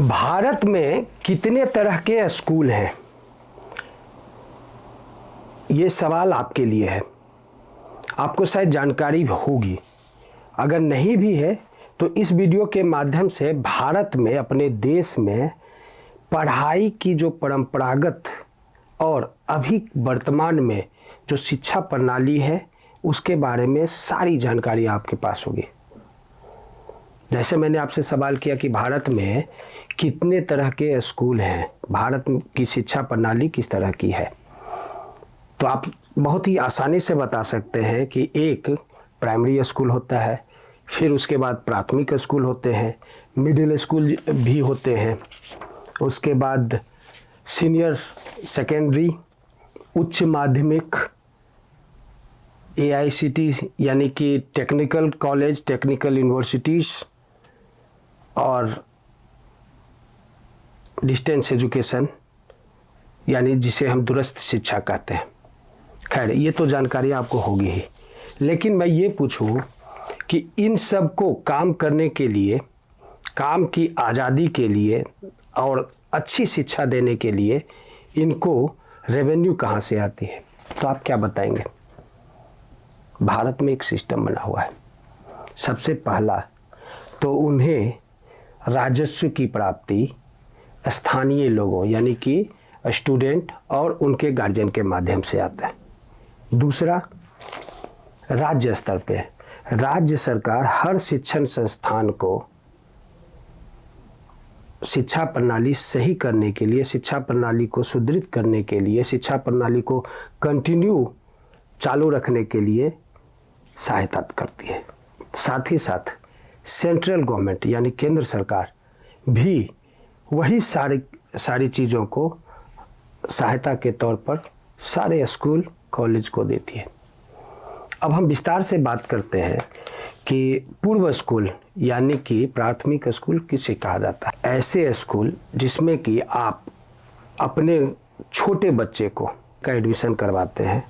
भारत में कितने तरह के स्कूल हैं? ये सवाल आपके लिए है। आपको शायद जानकारी होगी, अगर नहीं भी है तो इस वीडियो के माध्यम से भारत में, अपने देश में पढ़ाई की जो परंपरागत और अभी वर्तमान में जो शिक्षा प्रणाली है उसके बारे में सारी जानकारी आपके पास होगी। जैसे मैंने आपसे सवाल किया कि भारत में कितने तरह के स्कूल हैं, भारत की शिक्षा प्रणाली किस तरह की है, तो आप बहुत ही आसानी से बता सकते हैं कि एक प्राइमरी स्कूल होता है, फिर उसके बाद प्राथमिक स्कूल होते हैं, मिडिल स्कूल भी होते हैं, उसके बाद सीनियर सेकेंडरी, उच्च माध्यमिक, AICT यानी कि टेक्निकल कॉलेज, टेक्निकल यूनिवर्सिटीज़ और डिस्टेंस एजुकेशन यानी जिसे हम दूरस्थ शिक्षा कहते हैं। खैर, ये तो जानकारी आपको होगी ही, लेकिन मैं ये पूछूं कि इन सब को काम करने के लिए, काम की आज़ादी के लिए और अच्छी शिक्षा देने के लिए इनको रेवेन्यू कहाँ से आती है, तो आप क्या बताएंगे? भारत में एक सिस्टम बना हुआ है। सबसे पहला तो उन्हें राजस्व की प्राप्ति स्थानीय लोगों यानी कि स्टूडेंट और उनके गार्जियन के माध्यम से आता है। दूसरा, राज्य स्तर पे राज्य सरकार हर शिक्षण संस्थान को शिक्षा प्रणाली सही करने के लिए, शिक्षा प्रणाली को सुदृढ़ करने के लिए, शिक्षा प्रणाली को कंटिन्यू चालू रखने के लिए सहायता करती है। साथ ही साथ सेंट्रल गवर्नमेंट यानी केंद्र सरकार भी वही सारी चीज़ों को सहायता के तौर पर सारे स्कूल कॉलेज को देती है। अब हम विस्तार से बात करते हैं कि पूर्व स्कूल यानी कि प्राथमिक स्कूल किसे कहा जाता है। ऐसे स्कूल जिसमें कि आप अपने छोटे बच्चे को का एडमिशन करवाते हैं,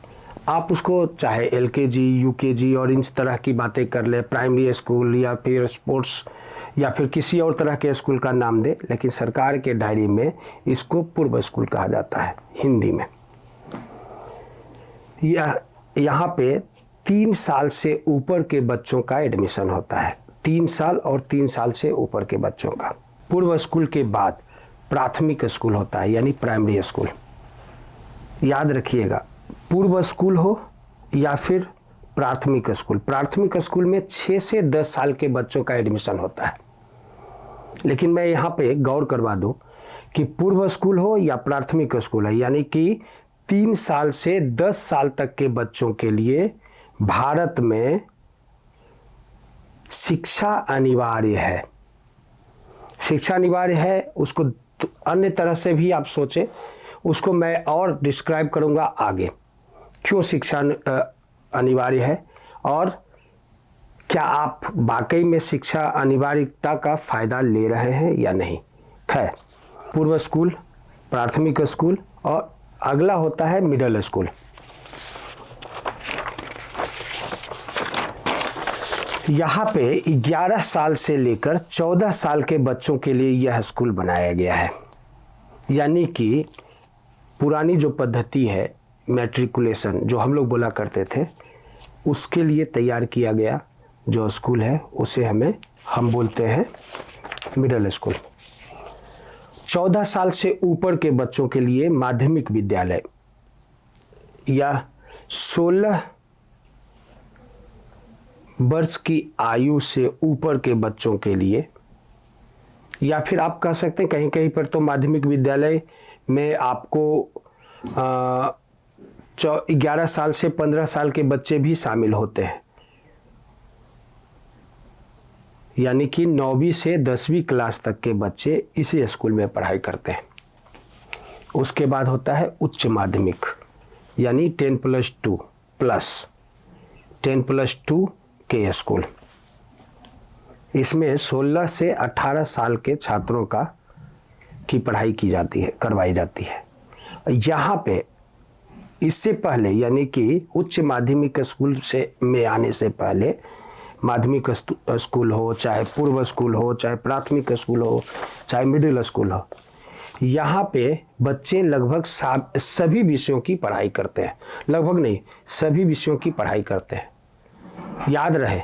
आप उसको चाहे LKG, UKG और इन तरह की बातें कर ले, प्राइमरी स्कूल या फिर स्पोर्ट्स या फिर किसी और तरह के स्कूल का नाम दे, लेकिन सरकार के डायरी में इसको पूर्व स्कूल कहा जाता है हिंदी में। यहाँ पे 3 साल से ऊपर के बच्चों का एडमिशन होता है। 3 साल और 3 साल से ऊपर के बच्चों का। पूर्व स्कूल के बाद प्राथमिक स्कूल होता है यानी प्राइमरी स्कूल। याद रखिएगा, पूर्व स्कूल हो या फिर प्राथमिक स्कूल, प्राथमिक स्कूल में 6 से 10 साल के बच्चों का एडमिशन होता है। लेकिन मैं यहाँ पे गौर करवा दूँ कि पूर्व स्कूल हो या प्राथमिक स्कूल है, यानी कि 3 साल से 10 साल तक के बच्चों के लिए भारत में शिक्षा अनिवार्य है। शिक्षा अनिवार्य है, उसको अन्य तरह से भी आप सोचें, उसको मैं और डिस्क्राइब करूँगा आगे, क्यों शिक्षा अनिवार्य है और क्या आप वाकई में शिक्षा अनिवार्यता का फ़ायदा ले रहे हैं या नहीं। खैर, पूर्व स्कूल, प्राथमिक स्कूल और अगला होता है मिडिल स्कूल। यहाँ पे 11 साल से लेकर 14 साल के बच्चों के लिए यह स्कूल बनाया गया है। यानी कि पुरानी जो पद्धति है मैट्रिकुलेशन जो हम लोग बोला करते थे, उसके लिए तैयार किया गया जो स्कूल है उसे हम बोलते हैं मिडिल स्कूल। 14 साल से ऊपर के बच्चों के लिए माध्यमिक विद्यालय या 16 वर्ष की आयु से ऊपर के बच्चों के लिए, या फिर आप कह सकते हैं कहीं कहीं पर तो माध्यमिक विद्यालय में आपको 11 साल से 15 साल के बच्चे भी शामिल होते हैं, यानी कि 9वीं से 10वीं क्लास तक के बच्चे इसी स्कूल में पढ़ाई करते हैं। उसके बाद होता है उच्च माध्यमिक यानी 10+2 के स्कूल। इसमें 16 से 18 साल के छात्रों की पढ़ाई करवाई जाती है। यहाँ पे इससे पहले यानी कि उच्च माध्यमिक स्कूल में आने से पहले माध्यमिक स्कूल हो, चाहे पूर्व स्कूल हो, चाहे प्राथमिक स्कूल हो, चाहे मिडिल स्कूल हो, यहाँ पे बच्चे लगभग सभी विषयों की पढ़ाई करते हैं। लगभग नहीं, सभी विषयों की पढ़ाई करते हैं। याद रहे,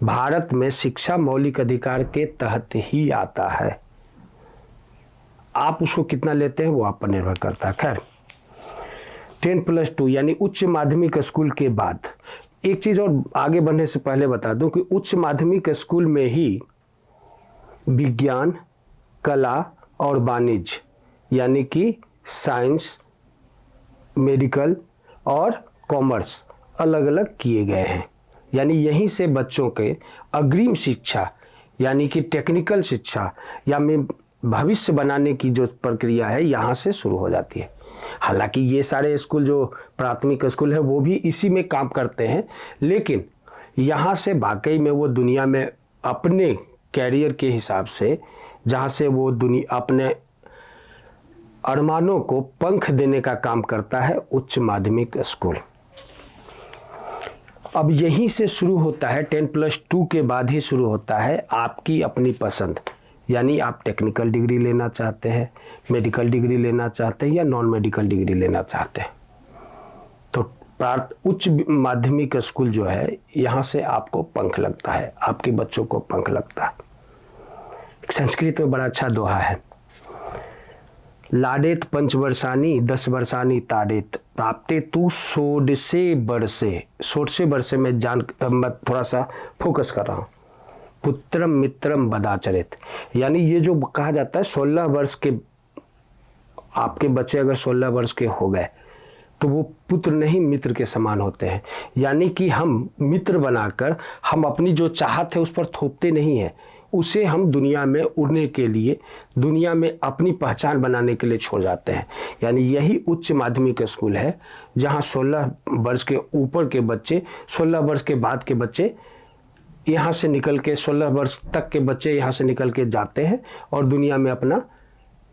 भारत में शिक्षा मौलिक अधिकार के तहत ही आता है। आप उसको कितना लेते हैं वो आप पर निर्भर करता है। खैर, 10+2 यानी उच्च माध्यमिक स्कूल के बाद एक चीज़ और आगे बढ़ने से पहले बता दूं कि उच्च माध्यमिक स्कूल में ही विज्ञान, कला और वाणिज्य यानी कि साइंस, मेडिकल और कॉमर्स अलग अलग किए गए हैं। यानी यहीं से बच्चों के अग्रिम शिक्षा यानी कि टेक्निकल शिक्षा या में भविष्य बनाने की जो प्रक्रिया है यहाँ से शुरू हो जाती है। हालांकि ये सारे स्कूल जो प्राथमिक स्कूल है वो भी इसी में काम करते हैं, लेकिन यहाँ से वाकई में वो दुनिया में अपने कैरियर के हिसाब से जहाँ से वो दुनिया अपने अरमानों को पंख देने का काम करता है उच्च माध्यमिक स्कूल। अब यहीं से शुरू होता है 10+2 के बाद ही शुरू होता है आपकी अपनी पसंद। यानी आप टेक्निकल डिग्री लेना चाहते हैं, मेडिकल डिग्री लेना चाहते हैं या नॉन मेडिकल डिग्री लेना चाहते हैं, तो उच्च माध्यमिक स्कूल जो है यहाँ से आपको पंख लगता है, आपके बच्चों को पंख लगता है। संस्कृत में बड़ा अच्छा दोहा है, लाडेत 5 वर्षानी 10 वर्षानी ताडेत प्राप्ते तू 16 वर्षे। 16 वर्षे में मैं थोड़ा सा फोकस कर रहा हूँ। पुत्रम मित्रम बदाचरित, यानी ये जो कहा जाता है 16 वर्ष के आपके बच्चे अगर 16 वर्ष के हो गए तो वो पुत्र नहीं मित्र के समान होते हैं। यानी कि हम मित्र बनाकर हम अपनी जो चाहत है उस पर थोपते नहीं हैं, उसे हम दुनिया में उड़ने के लिए, दुनिया में अपनी पहचान बनाने के लिए छोड़ जाते हैं। यानी यही उच्च माध्यमिक स्कूल है जहाँ 16 वर्ष के ऊपर के बच्चे, 16 वर्ष के बाद के बच्चे यहाँ से निकल के 16 वर्ष तक के बच्चे यहाँ से निकल के जाते हैं और दुनिया में अपना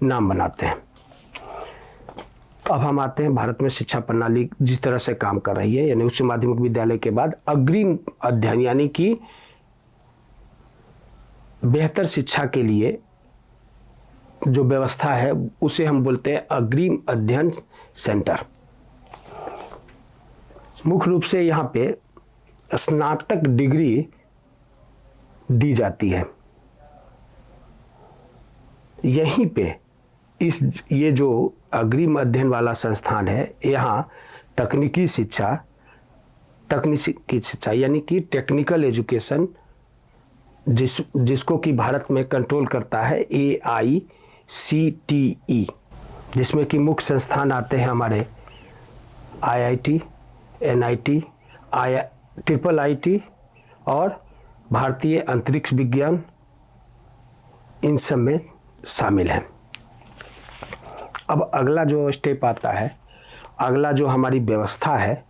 नाम बनाते हैं। अब हम आते हैं भारत में शिक्षा प्रणाली जिस तरह से काम कर रही है, यानी उच्च माध्यमिक विद्यालय के बाद अग्रिम अध्ययन यानी कि बेहतर शिक्षा के लिए जो व्यवस्था है उसे हम बोलते हैं अग्रिम अध्ययन सेंटर। मुख्य रूप से यहाँ पे स्नातक डिग्री दी जाती है। यहीं पे ये जो अग्रिम अध्ययन वाला संस्थान है, यहाँ तकनीकी शिक्षा यानी कि टेक्निकल एजुकेशन जिसको कि भारत में कंट्रोल करता है AICTE, जिसमें कि मुख्य संस्थान आते हैं हमारे IIT, NIT, IIT और भारतीय अंतरिक्ष विज्ञान, इन सब में शामिल हैं। अब अगला जो स्टेप आता है, अगला जो हमारी व्यवस्था है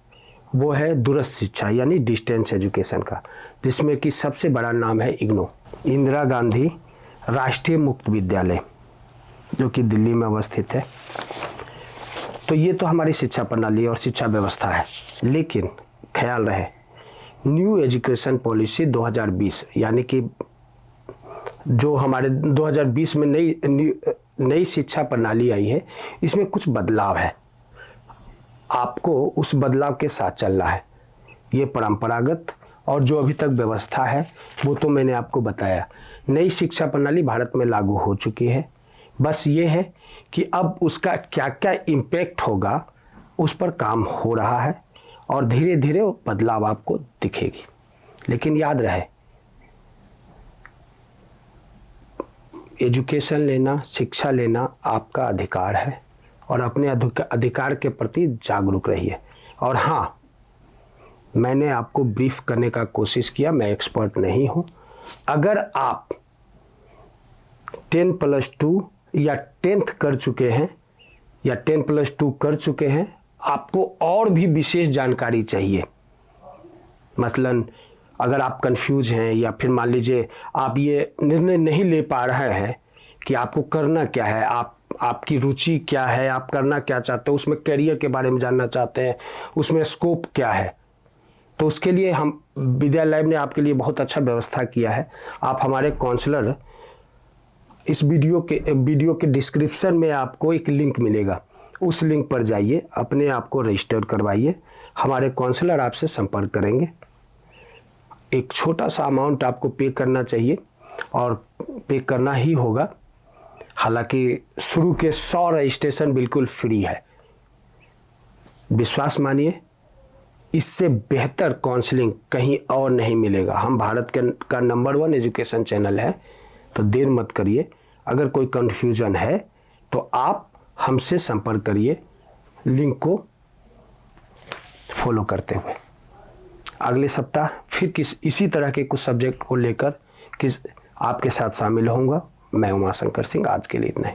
वो है दूरस्थ शिक्षा यानी डिस्टेंस एजुकेशन का, जिसमें कि सबसे बड़ा नाम है इग्नू, इंदिरा गांधी राष्ट्रीय मुक्त विद्यालय, जो कि दिल्ली में अवस्थित है। तो ये तो हमारी शिक्षा प्रणाली और शिक्षा व्यवस्था है। लेकिन ख्याल रहे, न्यू एजुकेशन पॉलिसी 2020 यानी कि जो हमारे 2020 में नई शिक्षा प्रणाली आई है, इसमें कुछ बदलाव है। आपको उस बदलाव के साथ चलना है। ये परंपरागत और जो अभी तक व्यवस्था है वो तो मैंने आपको बताया। नई शिक्षा प्रणाली भारत में लागू हो चुकी है, बस ये है कि अब उसका क्या क्या इम्पैक्ट होगा उस पर काम हो रहा है और धीरे धीरे वो बदलाव आपको दिखेगी। लेकिन याद रहे, एजुकेशन लेना, शिक्षा लेना आपका अधिकार है और अपने अधिकार के प्रति जागरूक रहिए। और हाँ, मैंने आपको ब्रीफ करने का कोशिश किया, मैं एक्सपर्ट नहीं हूँ। अगर आप 10+2 या 10th कर चुके हैं या 10+2 कर चुके हैं, आपको और भी विशेष जानकारी चाहिए, मसलन अगर आप कंफ्यूज हैं या फिर मान लीजिए आप ये निर्णय नहीं ले पा रहे हैं कि आपको करना क्या है, आपकी रुचि क्या है, आप करना क्या चाहते हो, उसमें करियर के बारे में जानना चाहते हैं, उसमें स्कोप क्या है, तो उसके लिए हम विद्या लैब ने आपके लिए बहुत अच्छा व्यवस्था किया है। आप हमारे काउंसलर, इस वीडियो के डिस्क्रिप्शन में आपको एक लिंक मिलेगा, उस लिंक पर जाइए, अपने आप को रजिस्टर करवाइए, हमारे काउंसलर आपसे संपर्क करेंगे। एक छोटा सा अमाउंट आपको पे करना चाहिए और पे करना ही होगा। हालांकि शुरू के 100 रजिस्ट्रेशन बिल्कुल फ्री है। विश्वास मानिए, इससे बेहतर काउंसलिंग कहीं और नहीं मिलेगा। हम भारत का नंबर 1 एजुकेशन चैनल है, तो देर मत करिए। अगर कोई कन्फ्यूजन है तो आप हमसे संपर्क करिए, लिंक को फॉलो करते हुए। अगले सप्ताह फिर इसी तरह के कुछ सब्जेक्ट को लेकर आपके साथ शामिल होऊंगा। मैं उमाशंकर सिंह, आज के लिए इतना ही।